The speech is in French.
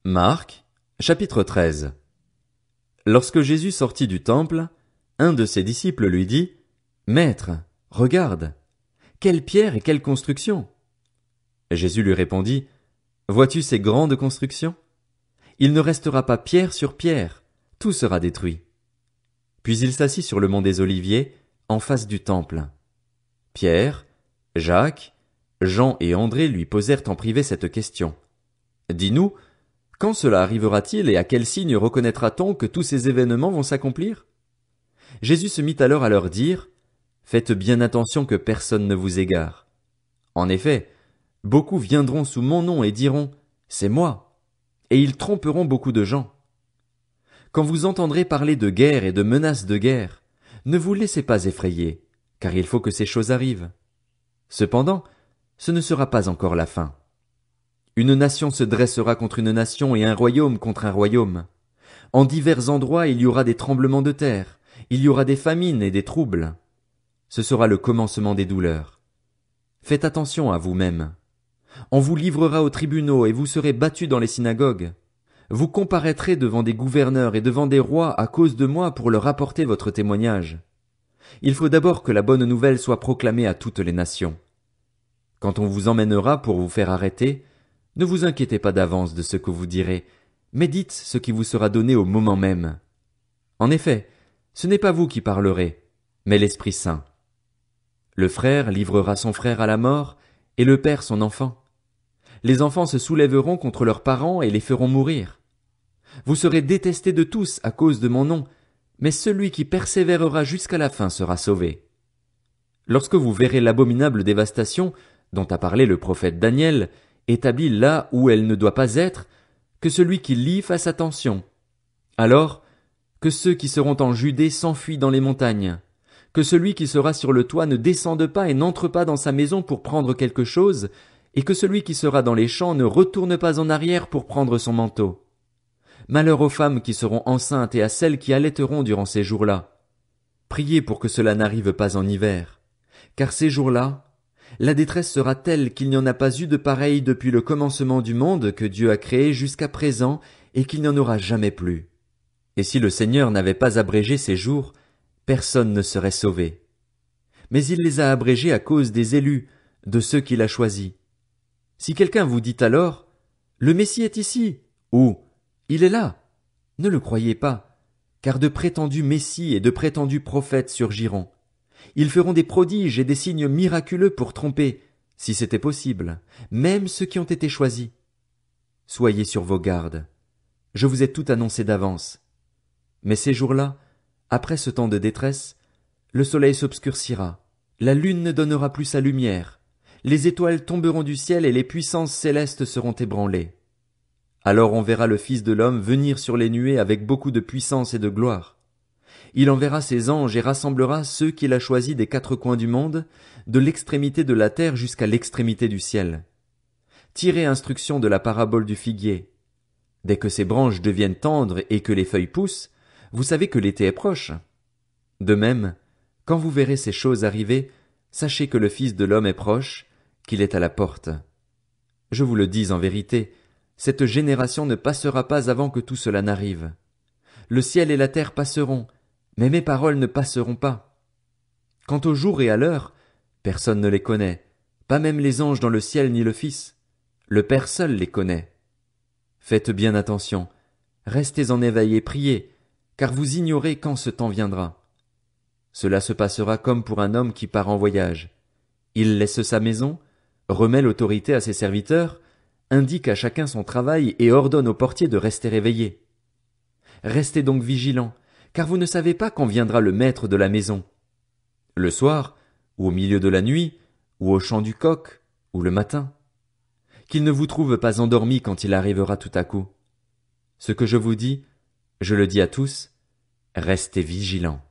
Marc, chapitre 13. Lorsque Jésus sortit du temple, un de ses disciples lui dit, « Maître, regarde, quelle pierre et quelle construction !» Jésus lui répondit, « Vois-tu ces grandes constructions? Il ne restera pas pierre sur pierre, tout sera détruit. » Puis il s'assit sur le mont des Oliviers, en face du temple. Pierre, Jacques, Jean et André lui posèrent en privé cette question. « Dis-nous, quand cela arrivera-t-il et à quel signe reconnaîtra-t-on que tous ces événements vont s'accomplir ?» Jésus se mit alors à leur dire, « Faites bien attention que personne ne vous égare. En effet, beaucoup viendront sous mon nom et diront, « C'est moi », et ils tromperont beaucoup de gens. Quand vous entendrez parler de guerre et de menaces de guerre, ne vous laissez pas effrayer, car il faut que ces choses arrivent. Cependant, ce ne sera pas encore la fin. Une nation se dressera contre une nation et un royaume contre un royaume. En divers endroits il y aura des tremblements de terre, il y aura des famines et des troubles. Ce sera le commencement des douleurs. Faites attention à vous-même. On vous livrera aux tribunaux et vous serez battus dans les synagogues. Vous comparaîtrez devant des gouverneurs et devant des rois à cause de moi pour leur apporter votre témoignage. Il faut d'abord que la bonne nouvelle soit proclamée à toutes les nations. Quand on vous emmènera pour vous faire arrêter, ne vous inquiétez pas d'avance de ce que vous direz, mais dites ce qui vous sera donné au moment même. En effet, ce n'est pas vous qui parlerez, mais l'Esprit Saint. Le frère livrera son frère à la mort, et le père son enfant. Les enfants se soulèveront contre leurs parents et les feront mourir. Vous serez détestés de tous à cause de mon nom, mais celui qui persévérera jusqu'à la fin sera sauvé. Lorsque vous verrez l'abominable dévastation dont a parlé le prophète Daniel, établie là où elle ne doit pas être, que celui qui lit fasse attention. Alors, que ceux qui seront en Judée s'enfuient dans les montagnes, que celui qui sera sur le toit ne descende pas et n'entre pas dans sa maison pour prendre quelque chose, et que celui qui sera dans les champs ne retourne pas en arrière pour prendre son manteau. Malheur aux femmes qui seront enceintes et à celles qui allaiteront durant ces jours-là. Priez pour que cela n'arrive pas en hiver, car ces jours-là, la détresse sera telle qu'il n'y en a pas eu de pareille depuis le commencement du monde que Dieu a créé jusqu'à présent et qu'il n'y en aura jamais plus. Et si le Seigneur n'avait pas abrégé ces jours, personne ne serait sauvé. Mais il les a abrégés à cause des élus, de ceux qu'il a choisis. Si quelqu'un vous dit alors, « Le Messie est ici » ou « Il est là », ne le croyez pas, car de prétendus Messies et de prétendus prophètes surgiront. Ils feront des prodiges et des signes miraculeux pour tromper, si c'était possible, même ceux qui ont été choisis. Soyez sur vos gardes. Je vous ai tout annoncé d'avance. Mais ces jours-là, après ce temps de détresse, le soleil s'obscurcira, la lune ne donnera plus sa lumière, les étoiles tomberont du ciel et les puissances célestes seront ébranlées. Alors on verra le Fils de l'homme venir sur les nuées avec beaucoup de puissance et de gloire. Il enverra ses anges et rassemblera ceux qu'il a choisis des quatre coins du monde, de l'extrémité de la terre jusqu'à l'extrémité du ciel. Tirez instruction de la parabole du figuier. Dès que ses branches deviennent tendres et que les feuilles poussent, vous savez que l'été est proche. De même, quand vous verrez ces choses arriver, sachez que le Fils de l'homme est proche, qu'il est à la porte. Je vous le dis en vérité, cette génération ne passera pas avant que tout cela n'arrive. Le ciel et la terre passeront, mais mes paroles ne passeront pas. Quant au jour et à l'heure, personne ne les connaît, pas même les anges dans le ciel ni le Fils. Le Père seul les connaît. Faites bien attention, restez en éveil et priez, car vous ignorez quand ce temps viendra. Cela se passera comme pour un homme qui part en voyage. Il laisse sa maison, remet l'autorité à ses serviteurs, indique à chacun son travail et ordonne au portier de rester éveillé. Restez donc vigilants, car vous ne savez pas quand viendra le maître de la maison. Le soir, ou au milieu de la nuit, ou au chant du coq, ou le matin. Qu'il ne vous trouve pas endormis quand il arrivera tout à coup. Ce que je vous dis, je le dis à tous, restez vigilants.